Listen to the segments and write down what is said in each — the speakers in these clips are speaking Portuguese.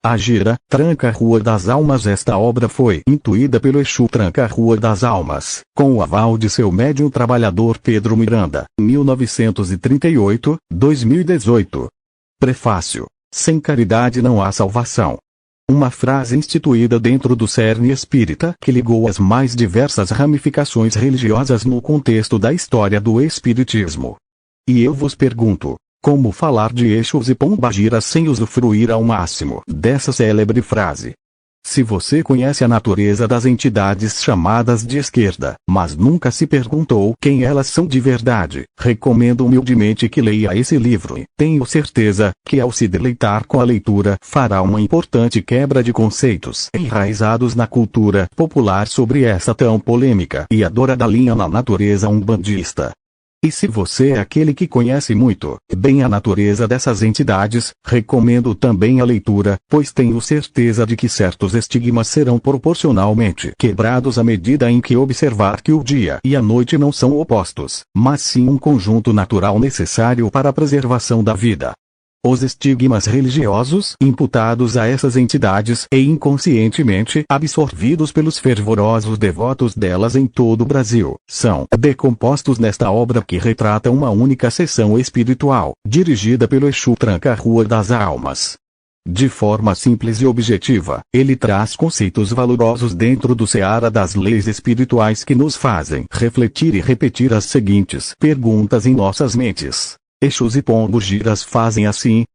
Agira, Tranca-Rua das Almas. Esta obra foi intuída pelo Exu Tranca-Rua das Almas, com o aval de seu médium trabalhador Pedro Miranda, 1938-2018. Prefácio. Sem caridade não há salvação. Uma frase instituída dentro do cerne espírita que ligou as mais diversas ramificações religiosas no contexto da história do espiritismo. E eu vos pergunto, como falar de Exus e Pombagiras sem usufruir ao máximo dessa célebre frase? Se você conhece a natureza das entidades chamadas de esquerda, mas nunca se perguntou quem elas são de verdade, recomendo humildemente que leia esse livro e tenho certeza que ao se deleitar com a leitura fará uma importante quebra de conceitos enraizados na cultura popular sobre essa tão polêmica e adorada linha na natureza umbandista. E se você é aquele que conhece muito bem a natureza dessas entidades, recomendo também a leitura, pois tenho certeza de que certos estigmas serão proporcionalmente quebrados à medida em que observar que o dia e a noite não são opostos, mas sim um conjunto natural necessário para a preservação da vida. Os estigmas religiosos imputados a essas entidades e inconscientemente absorvidos pelos fervorosos devotos delas em todo o Brasil, são decompostos nesta obra que retrata uma única sessão espiritual, dirigida pelo Exu Tranca-Rua das Almas. De forma simples e objetiva, ele traz conceitos valorosos dentro do seara das leis espirituais que nos fazem refletir e repetir as seguintes perguntas em nossas mentes. Exus e Pombagiras fazem assim?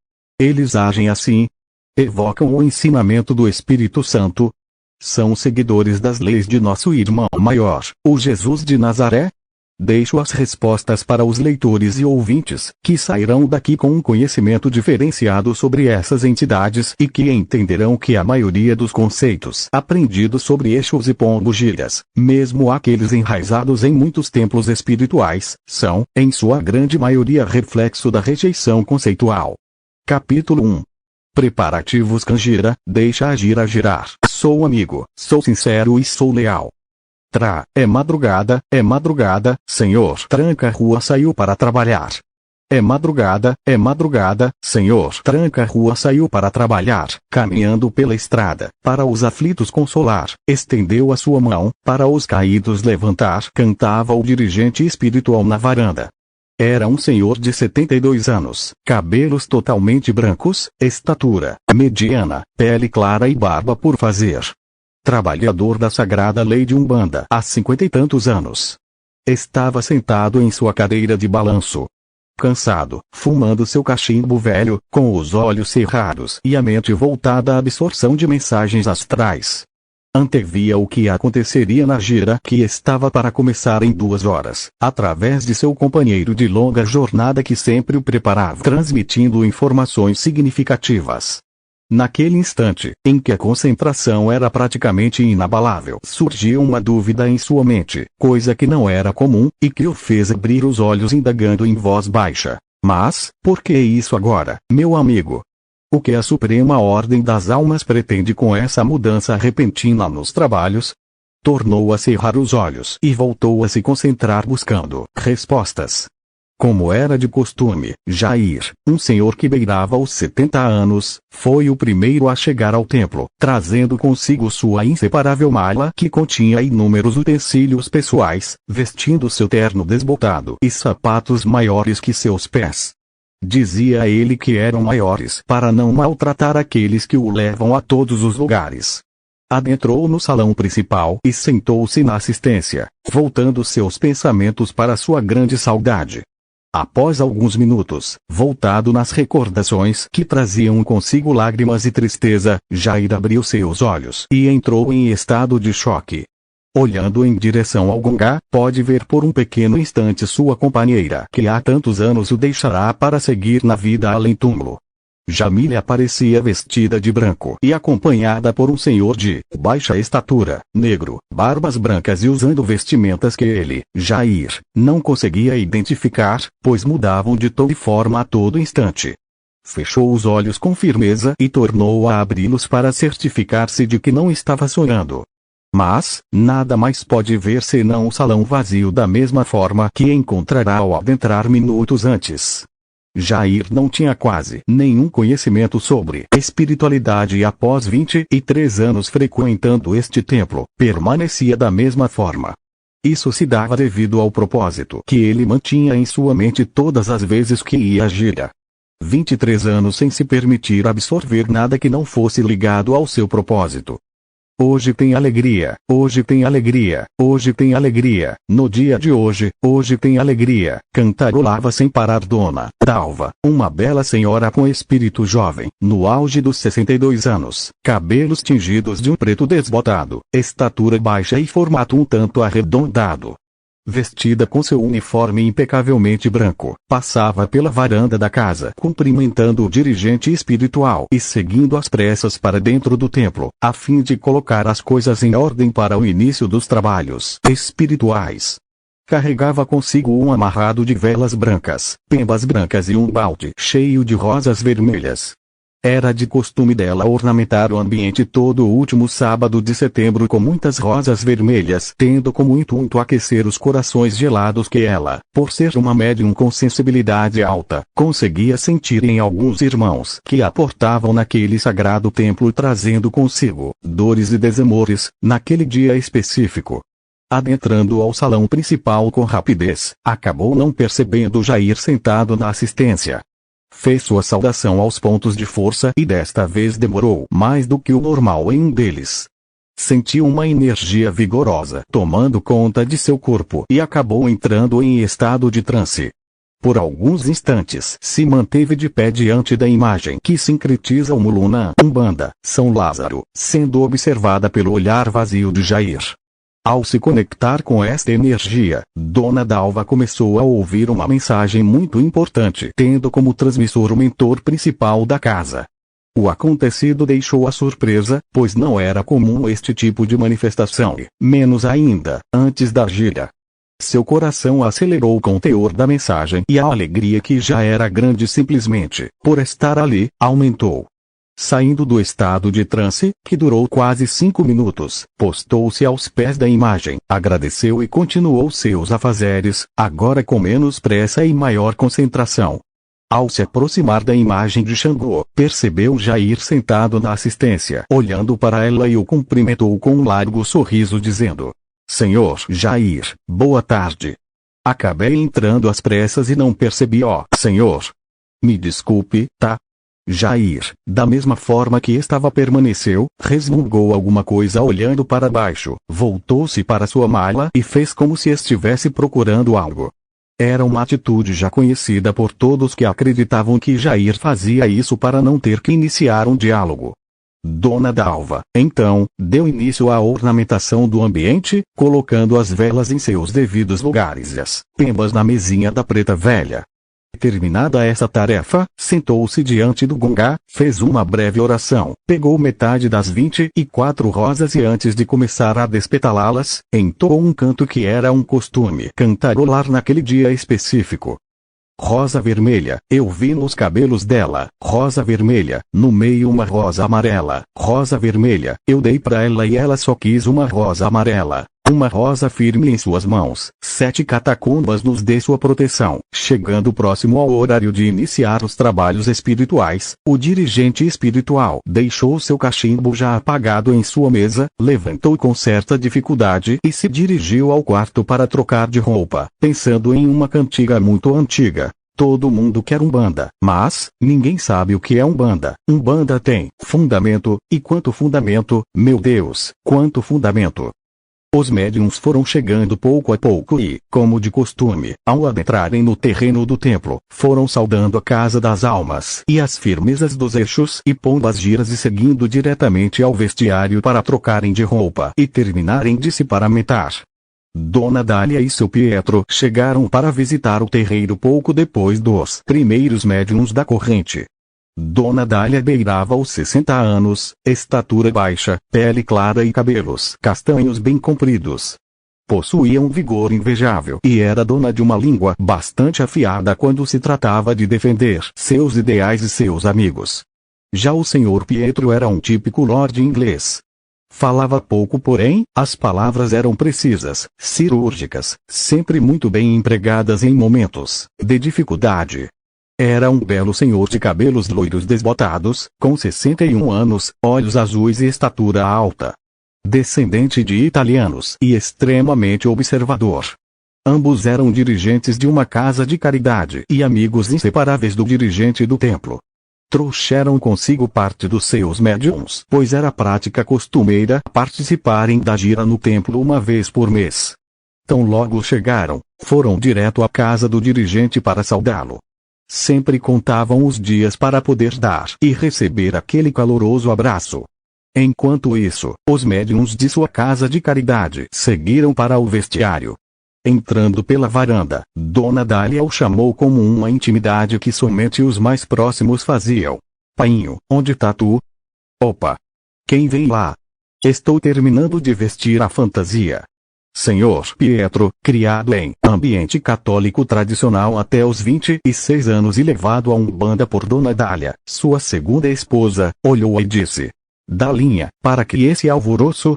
Eles agem assim? Evocam o ensinamento do Espírito Santo? São seguidores das leis de nosso irmão maior, o Jesus de Nazaré? Deixo as respostas para os leitores e ouvintes, que sairão daqui com um conhecimento diferenciado sobre essas entidades e que entenderão que a maioria dos conceitos aprendidos sobre Exus e Pombagiras, mesmo aqueles enraizados em muitos templos espirituais, são, em sua grande maioria, reflexo da rejeição conceitual. Capítulo 1. Preparativos. Canjira, deixa agir a girar. Sou amigo, sou sincero e sou leal. É madrugada, Senhor. Tranca-Rua saiu para trabalhar. É madrugada, Senhor. Tranca-Rua saiu para trabalhar, caminhando pela estrada, para os aflitos consolar, estendeu a sua mão, para os caídos levantar, cantava o dirigente espiritual na varanda. Era um senhor de 72 anos, cabelos totalmente brancos, estatura mediana, pele clara e barba por fazer. Trabalhador da Sagrada Lei de Umbanda há 50 e tantos anos. Estava sentado em sua cadeira de balanço. Cansado, fumando seu cachimbo velho, com os olhos cerrados e a mente voltada à absorção de mensagens astrais. Antevia o que aconteceria na gira que estava para começar em 2 horas, através de seu companheiro de longa jornada que sempre o preparava, transmitindo informações significativas. Naquele instante, em que a concentração era praticamente inabalável, surgiu uma dúvida em sua mente, coisa que não era comum, e que o fez abrir os olhos indagando em voz baixa. Mas, por que isso agora, meu amigo? O que a Suprema Ordem das Almas pretende com essa mudança repentina nos trabalhos? Tornou a cerrar os olhos e voltou a se concentrar buscando respostas. Como era de costume, Jair, um senhor que beirava os 70 anos, foi o primeiro a chegar ao templo, trazendo consigo sua inseparável mala que continha inúmeros utensílios pessoais, vestindo seu terno desbotado e sapatos maiores que seus pés. Dizia ele que eram maiores para não maltratar aqueles que o levam a todos os lugares. Adentrou no salão principal e sentou-se na assistência, voltando seus pensamentos para sua grande saudade. Após alguns minutos, voltado nas recordações que traziam consigo lágrimas e tristeza, Jair abriu seus olhos e entrou em estado de choque. Olhando em direção ao Gongá, pode ver por um pequeno instante sua companheira que há tantos anos o deixará para seguir na vida além túmulo. Jamília aparecia vestida de branco e acompanhada por um senhor de baixa estatura, negro, barbas brancas e usando vestimentas que ele, Jair, não conseguia identificar, pois mudavam de tom e forma a todo instante. Fechou os olhos com firmeza e tornou a abri-los para certificar-se de que não estava sonhando. Mas, nada mais pode ver senão o salão vazio da mesma forma que encontrará ao adentrar minutos antes. Jair não tinha quase nenhum conhecimento sobre espiritualidade e após 23 anos frequentando este templo, permanecia da mesma forma. Isso se dava devido ao propósito que ele mantinha em sua mente todas as vezes que ia à gira. 23 anos sem se permitir absorver nada que não fosse ligado ao seu propósito. Hoje tem alegria, hoje tem alegria, hoje tem alegria, no dia de hoje tem alegria, cantarolava sem parar Dona Dalva, uma bela senhora com espírito jovem, no auge dos 62 anos, cabelos tingidos de um preto desbotado, estatura baixa e formato um tanto arredondado. Vestida com seu uniforme impecavelmente branco, passava pela varanda da casa cumprimentando o dirigente espiritual e seguindo às pressas para dentro do templo, a fim de colocar as coisas em ordem para o início dos trabalhos espirituais. Carregava consigo um amarrado de velas brancas, pembas brancas e um balde cheio de rosas vermelhas. Era de costume dela ornamentar o ambiente todo o último sábado de setembro com muitas rosas vermelhas, tendo como intuito aquecer os corações gelados que ela, por ser uma médium com sensibilidade alta, conseguia sentir em alguns irmãos que a portavam naquele sagrado templo, trazendo consigo dores e desamores, naquele dia específico. Adentrando ao salão principal com rapidez, acabou não percebendo Jair sentado na assistência. Fez sua saudação aos pontos de força e desta vez demorou mais do que o normal em um deles. Sentiu uma energia vigorosa tomando conta de seu corpo e acabou entrando em estado de transe. Por alguns instantes se manteve de pé diante da imagem que sincretiza o Muluna Umbanda, São Lázaro, sendo observada pelo olhar vazio de Jair. Ao se conectar com esta energia, Dona Dalva começou a ouvir uma mensagem muito importante, tendo como transmissor o mentor principal da casa. O acontecido deixou-a surpresa, pois não era comum este tipo de manifestação e, menos ainda, antes da gira. Seu coração acelerou com o teor da mensagem e a alegria, que já era grande simplesmente por estar ali, aumentou. Saindo do estado de transe, que durou quase 5 minutos, postou-se aos pés da imagem, agradeceu e continuou seus afazeres, agora com menos pressa e maior concentração. Ao se aproximar da imagem de Xangô, percebeu Jair sentado na assistência, olhando para ela, e o cumprimentou com um largo sorriso dizendo: "Senhor Jair, boa tarde. Acabei entrando às pressas e não percebi, senhor. Me desculpe, tá?" Jair, da mesma forma que estava, permaneceu, resmungou alguma coisa olhando para baixo, voltou-se para sua mala e fez como se estivesse procurando algo. Era uma atitude já conhecida por todos que acreditavam que Jair fazia isso para não ter que iniciar um diálogo. Dona Dalva, então, deu início à ornamentação do ambiente, colocando as velas em seus devidos lugares e as pembas na mesinha da preta velha. Terminada essa tarefa, sentou-se diante do gongá, fez uma breve oração, pegou metade das 24 rosas e, antes de começar a despetalá-las, entoou um canto que era um costume cantarolar naquele dia específico. Rosa vermelha, eu vi nos cabelos dela, rosa vermelha, no meio uma rosa amarela, rosa vermelha, eu dei pra ela e ela só quis uma rosa amarela. Uma rosa firme em suas mãos, 7 catacumbas nos dê sua proteção. Chegando próximo ao horário de iniciar os trabalhos espirituais, o dirigente espiritual deixou seu cachimbo já apagado em sua mesa, levantou com certa dificuldade e se dirigiu ao quarto para trocar de roupa, pensando em uma cantiga muito antiga. Todo mundo quer Umbanda, mas ninguém sabe o que é Umbanda. Umbanda tem fundamento, e quanto fundamento, meu Deus, quanto fundamento! Os médiuns foram chegando pouco a pouco e, como de costume, ao adentrarem no terreno do templo, foram saudando a casa das almas e as firmezas dos eixos e pombas giras e seguindo diretamente ao vestiário para trocarem de roupa e terminarem de se paramentar. Dona Dália e seu Pietro chegaram para visitar o terreiro pouco depois dos primeiros médiuns da corrente. Dona Dália beirava os 60 anos, estatura baixa, pele clara e cabelos castanhos bem compridos. Possuía um vigor invejável e era dona de uma língua bastante afiada quando se tratava de defender seus ideais e seus amigos. Já o Sr. Pietro era um típico lord inglês. Falava pouco, porém, as palavras eram precisas, cirúrgicas, sempre muito bem empregadas em momentos de dificuldade. Era um belo senhor de cabelos loiros desbotados, com 61 anos, olhos azuis e estatura alta. Descendente de italianos e extremamente observador. Ambos eram dirigentes de uma casa de caridade e amigos inseparáveis do dirigente do templo. Trouxeram consigo parte dos seus médiuns, pois era prática costumeira participarem da gira no templo uma vez por mês. Tão logo chegaram, foram direto à casa do dirigente para saudá-lo. Sempre contavam os dias para poder dar e receber aquele caloroso abraço. Enquanto isso, os médiuns de sua casa de caridade seguiram para o vestiário. Entrando pela varanda, Dona Dália o chamou como uma intimidade que somente os mais próximos faziam. Painho, onde tá tu? Opa! Quem vem lá? Estou terminando de vestir a fantasia. Senhor Pietro, criado em ambiente católico tradicional até os 26 anos e levado a Umbanda por Dona Dália, sua segunda esposa, olhou e disse: Dalinha, para que esse alvoroço?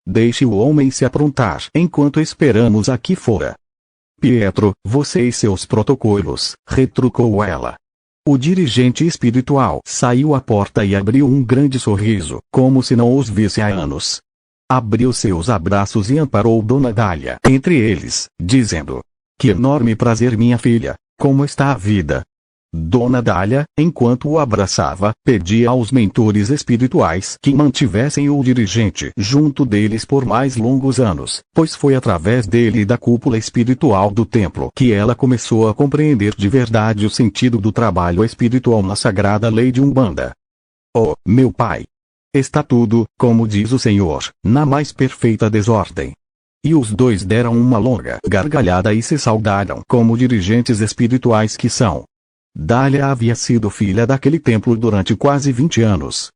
Deixe o homem se aprontar enquanto esperamos aqui fora. Pietro, você e seus protocolos, retrucou ela. O dirigente espiritual saiu à porta e abriu um grande sorriso, como se não os visse há anos. Abriu seus abraços e amparou Dona Dália entre eles, dizendo: Que enorme prazer, minha filha, como está a vida? Dona Dália, enquanto o abraçava, pedia aos mentores espirituais que mantivessem o dirigente junto deles por mais longos anos, pois foi através dele e da cúpula espiritual do templo que ela começou a compreender de verdade o sentido do trabalho espiritual na sagrada lei de Umbanda. Oh, meu pai! Está tudo, como diz o Senhor, na mais perfeita desordem. E os dois deram uma longa gargalhada e se saudaram como dirigentes espirituais que são. Dália havia sido filha daquele templo durante quase 20 anos.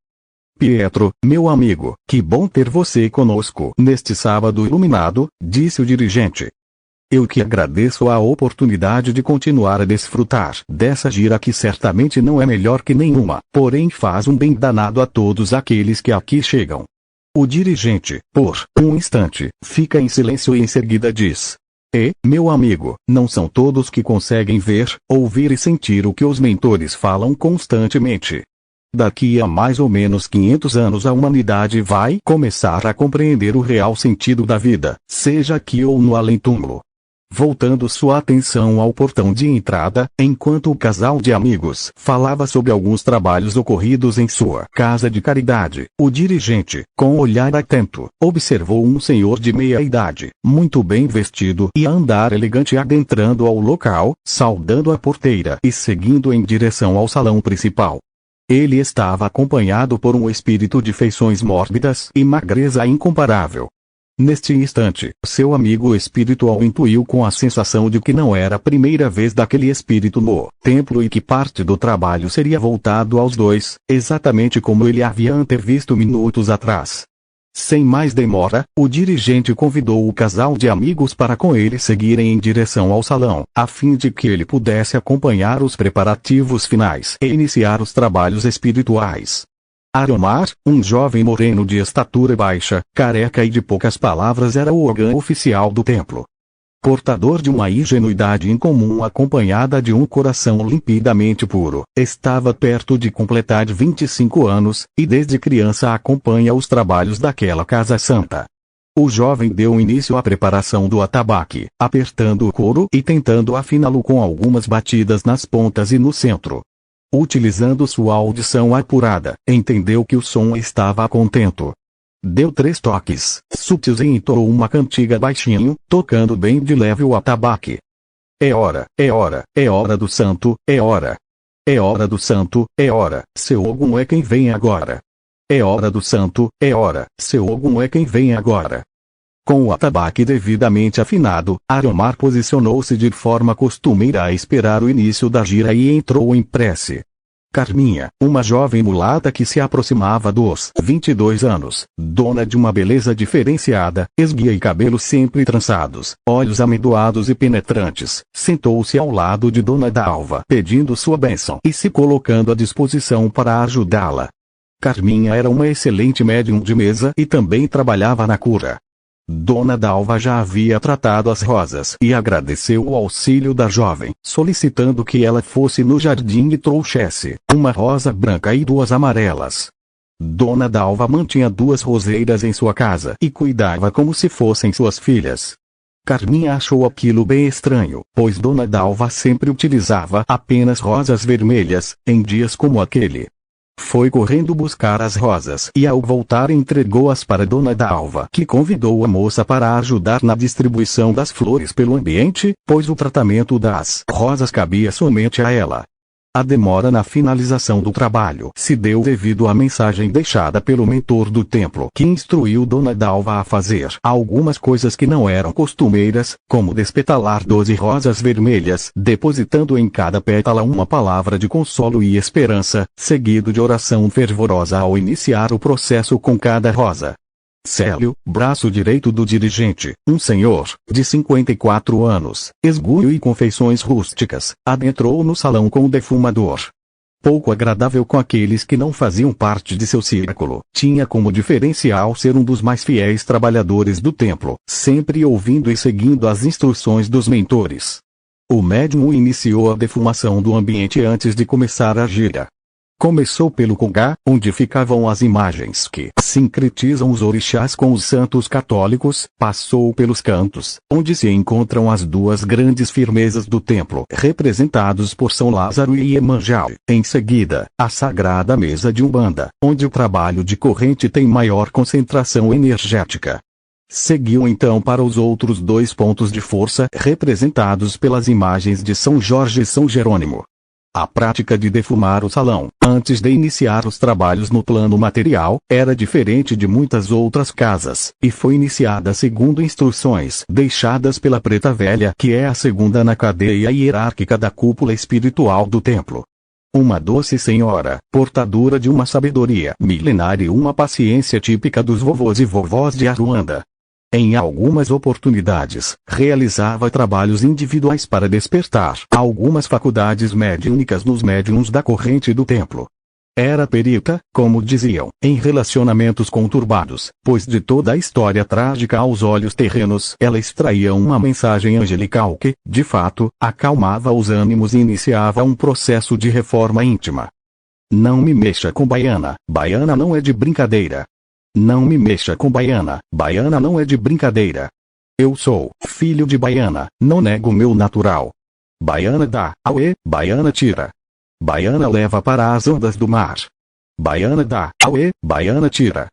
Pietro, meu amigo, que bom ter você conosco neste sábado iluminado, disse o dirigente. Eu que agradeço a oportunidade de continuar a desfrutar dessa gira que certamente não é melhor que nenhuma, porém faz um bem danado a todos aqueles que aqui chegam. O dirigente, por um instante, fica em silêncio e em seguida diz: meu amigo, não são todos que conseguem ver, ouvir e sentir o que os mentores falam constantemente. Daqui a mais ou menos 500 anos a humanidade vai começar a compreender o real sentido da vida, seja aqui ou no além-túmulo. Voltando sua atenção ao portão de entrada, enquanto o casal de amigos falava sobre alguns trabalhos ocorridos em sua casa de caridade, o dirigente, com olhar atento, observou um senhor de meia idade, muito bem vestido e a andar elegante adentrando ao local, saudando a porteira e seguindo em direção ao salão principal. Ele estava acompanhado por um espírito de feições mórbidas e magreza incomparável. Neste instante, seu amigo espiritual intuiu com a sensação de que não era a primeira vez daquele espírito no templo e que parte do trabalho seria voltado aos dois, exatamente como ele havia antevisto minutos atrás. Sem mais demora, o dirigente convidou o casal de amigos para com ele seguirem em direção ao salão, a fim de que ele pudesse acompanhar os preparativos finais e iniciar os trabalhos espirituais. Aromar, um jovem moreno de estatura baixa, careca e de poucas palavras, era o órgão oficial do templo. Portador de uma ingenuidade incomum acompanhada de um coração limpidamente puro, estava perto de completar 25 anos, e desde criança acompanha os trabalhos daquela casa santa. O jovem deu início à preparação do atabaque, apertando o couro e tentando afiná-lo com algumas batidas nas pontas e no centro. Utilizando sua audição apurada, entendeu que o som estava a contento. Deu 3 toques sutis e entoou uma cantiga baixinho, tocando bem de leve o atabaque. É hora, é hora, é hora do santo, é hora. É hora do santo, é hora, seu Ogum é quem vem agora. É hora do santo, é hora, seu Ogum é quem vem agora. Com o atabaque devidamente afinado, Aromar posicionou-se de forma costumeira a esperar o início da gira e entrou em prece. Carminha, uma jovem mulata que se aproximava dos 22 anos, dona de uma beleza diferenciada, esguia e cabelos sempre trançados, olhos amendoados e penetrantes, sentou-se ao lado de Dona Dalva pedindo sua bênção e se colocando à disposição para ajudá-la. Carminha era uma excelente médium de mesa e também trabalhava na cura. Dona Dalva já havia tratado as rosas e agradeceu o auxílio da jovem, solicitando que ela fosse no jardim e trouxesse uma rosa branca e duas amarelas. Dona Dalva mantinha duas roseiras em sua casa e cuidava como se fossem suas filhas. Carminha achou aquilo bem estranho, pois Dona Dalva sempre utilizava apenas rosas vermelhas, em dias como aquele. Foi correndo buscar as rosas e ao voltar entregou-as para Dona Dalva, que convidou a moça para ajudar na distribuição das flores pelo ambiente, pois o tratamento das rosas cabia somente a ela. A demora na finalização do trabalho se deu devido à mensagem deixada pelo mentor do templo, que instruiu Dona Dalva a fazer algumas coisas que não eram costumeiras, como despetalar 12 rosas vermelhas, depositando em cada pétala uma palavra de consolo e esperança, seguido de oração fervorosa ao iniciar o processo com cada rosa. Célio, braço direito do dirigente, um senhor, de 54 anos, esgulho e com feições rústicas, adentrou no salão com o defumador. Pouco agradável com aqueles que não faziam parte de seu círculo, tinha como diferencial ser um dos mais fiéis trabalhadores do templo, sempre ouvindo e seguindo as instruções dos mentores. O médium iniciou a defumação do ambiente antes de começar a gira. Começou pelo congá, onde ficavam as imagens que sincretizam os orixás com os santos católicos, passou pelos cantos, onde se encontram as duas grandes firmezas do templo, representados por São Lázaro e Iemanjá. Em seguida, a sagrada mesa de Umbanda, onde o trabalho de corrente tem maior concentração energética. Seguiu então para os outros dois pontos de força, representados pelas imagens de São Jorge e São Jerônimo. A prática de defumar o salão, antes de iniciar os trabalhos no plano material, era diferente de muitas outras casas, e foi iniciada segundo instruções deixadas pela Preta Velha, que é a segunda na cadeia hierárquica da cúpula espiritual do templo. Uma doce senhora, portadora de uma sabedoria milenar e uma paciência típica dos vovôs e vovós de Aruanda. Em algumas oportunidades, realizava trabalhos individuais para despertar algumas faculdades mediúnicas nos médiuns da corrente do templo. Era perita, como diziam, em relacionamentos conturbados, pois de toda a história trágica aos olhos terrenos ela extraía uma mensagem angelical que, de fato, acalmava os ânimos e iniciava um processo de reforma íntima. Não me mexa com Baiana, Baiana não é de brincadeira. Não me mexa com Baiana, Baiana não é de brincadeira. Eu sou filho de Baiana, não nego meu natural. Baiana dá, auê, Baiana tira. Baiana leva para as ondas do mar. Baiana dá, auê, Baiana tira.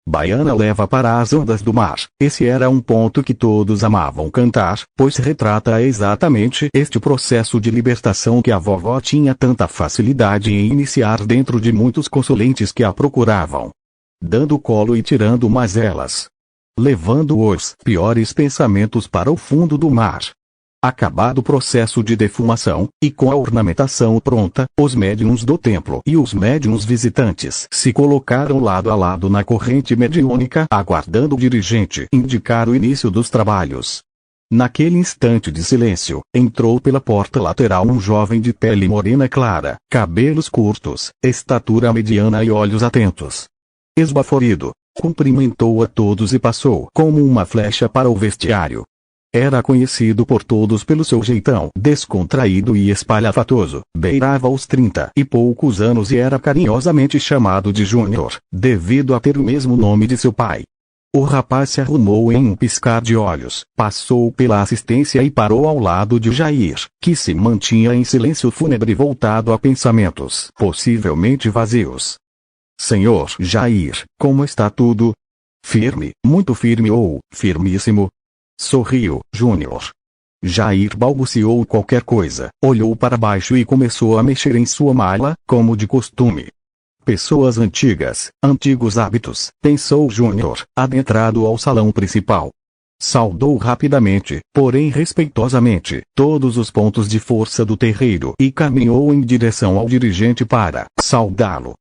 Baiana leva para as ondas do mar. Esse era um ponto que todos amavam cantar, pois retrata exatamente este processo de libertação que a vovó tinha tanta facilidade em iniciar dentro de muitos consulentes que a procuravam. Dando colo e tirando mazelas. Levando os piores pensamentos para o fundo do mar. Acabado o processo de defumação, e com a ornamentação pronta, os médiuns do templo e os médiuns visitantes se colocaram lado a lado na corrente mediúnica, aguardando o dirigente indicar o início dos trabalhos. Naquele instante de silêncio, entrou pela porta lateral um jovem de pele morena clara, cabelos curtos, estatura mediana e olhos atentos. Esbaforido, cumprimentou a todos e passou como uma flecha para o vestiário. Era conhecido por todos pelo seu jeitão descontraído e espalhafatoso, beirava os 30 e poucos anos e era carinhosamente chamado de Júnior, devido a ter o mesmo nome de seu pai. O rapaz se arrumou em um piscar de olhos, passou pela assistência e parou ao lado de Jair, que se mantinha em silêncio fúnebre voltado a pensamentos possivelmente vazios. Senhor Jair, como está tudo? Firme, muito firme ou firmíssimo? Sorriu, Júnior. Jair balbuciou qualquer coisa, olhou para baixo e começou a mexer em sua mala, como de costume. Pessoas antigas, antigos hábitos, pensou Júnior, adentrado ao salão principal. Saudou rapidamente, porém respeitosamente, todos os pontos de força do terreiro e caminhou em direção ao dirigente para saudá-lo.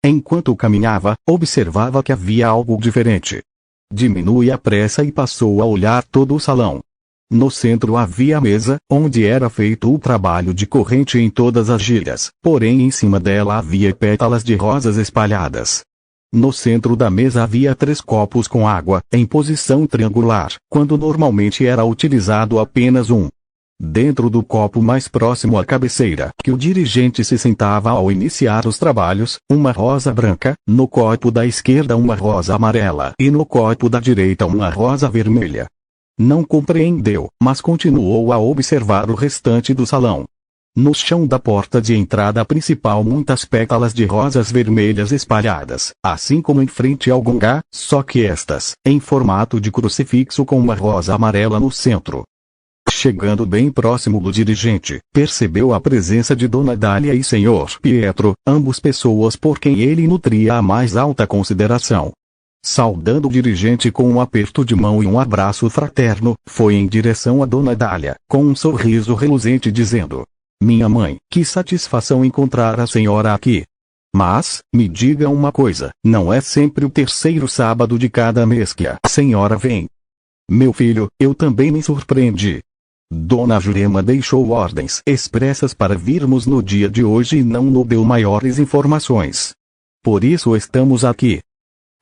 Enquanto caminhava, observava que havia algo diferente. Diminui a pressa e passou a olhar todo o salão. No centro havia a mesa, onde era feito o trabalho de corrente em todas as gírias, porém em cima dela havia pétalas de rosas espalhadas. No centro da mesa havia 3 copos com água, em posição triangular, quando normalmente era utilizado apenas um. Dentro do copo mais próximo à cabeceira, que o dirigente se sentava ao iniciar os trabalhos, uma rosa branca, no copo da esquerda uma rosa amarela e no copo da direita uma rosa vermelha. Não compreendeu, mas continuou a observar o restante do salão. No chão da porta de entrada principal muitas pétalas de rosas vermelhas espalhadas, assim como em frente ao gongá, só que estas, em formato de crucifixo com uma rosa amarela no centro. Chegando bem próximo do dirigente, percebeu a presença de Dona Dália e Senhor Pietro, ambos pessoas por quem ele nutria a mais alta consideração. Saudando o dirigente com um aperto de mão e um abraço fraterno, foi em direção a Dona Dália, com um sorriso reluzente dizendo: "Minha mãe, que satisfação encontrar a senhora aqui. Mas, me diga uma coisa, não é sempre o terceiro sábado de cada mês que a senhora vem?" "Meu filho, eu também me surpreendi. Dona Jurema deixou ordens expressas para virmos no dia de hoje e não nos deu maiores informações. Por isso estamos aqui."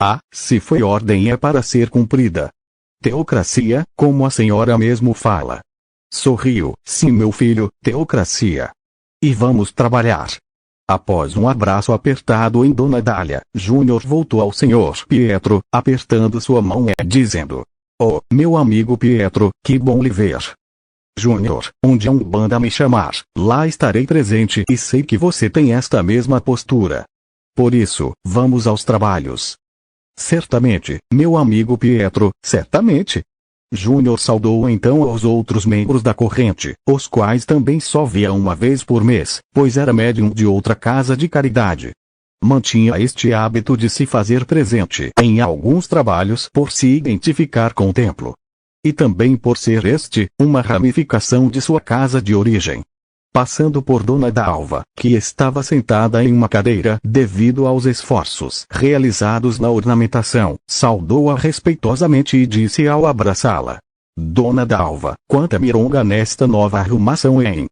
"Ah, se foi ordem é para ser cumprida. Teocracia, como a senhora mesmo fala." Sorriu: "Sim, meu filho, teocracia. E vamos trabalhar." Após um abraço apertado em Dona Dália, Júnior voltou ao Senhor Pietro, apertando sua mão e dizendo: "Oh, meu amigo Pietro, que bom lhe ver. Júnior, onde a Umbanda me chamar, lá estarei presente e sei que você tem esta mesma postura. Por isso, vamos aos trabalhos." "Certamente, meu amigo Pietro, certamente." Júnior saudou então aos outros membros da corrente, os quais também só via uma vez por mês, pois era médium de outra casa de caridade. Mantinha este hábito de se fazer presente em alguns trabalhos por se identificar com o templo. E também por ser este, uma ramificação de sua casa de origem. Passando por Dona Dalva, que estava sentada em uma cadeira devido aos esforços realizados na ornamentação, saudou-a respeitosamente e disse ao abraçá-la: "Dona Dalva, quanta mironga nesta nova arrumação, hein?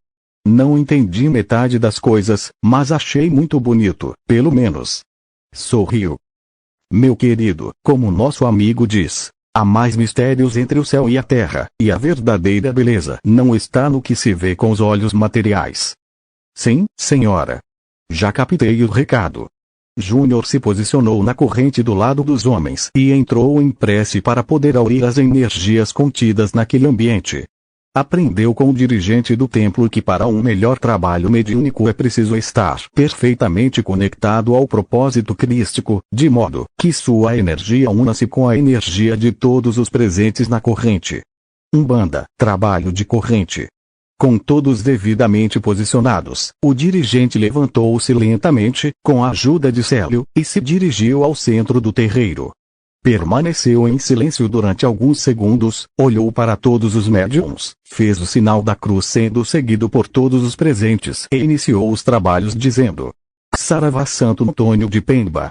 Não entendi metade das coisas, mas achei muito bonito, pelo menos." Sorriu. "Meu querido, como nosso amigo diz, há mais mistérios entre o céu e a terra, e a verdadeira beleza não está no que se vê com os olhos materiais." "Sim, senhora. Já captei o recado." Júnior se posicionou na corrente do lado dos homens e entrou em prece para poder aurir as energias contidas naquele ambiente. Aprendeu com o dirigente do templo que para um melhor trabalho mediúnico é preciso estar perfeitamente conectado ao propósito crístico, de modo que sua energia una-se com a energia de todos os presentes na corrente. Umbanda, trabalho de corrente. Com todos devidamente posicionados, o dirigente levantou-se lentamente, com a ajuda de Célio, e se dirigiu ao centro do terreiro. Permaneceu em silêncio durante alguns segundos, olhou para todos os médiuns, fez o sinal da cruz sendo seguido por todos os presentes e iniciou os trabalhos dizendo: "Saravá Santo Antônio de Pemba."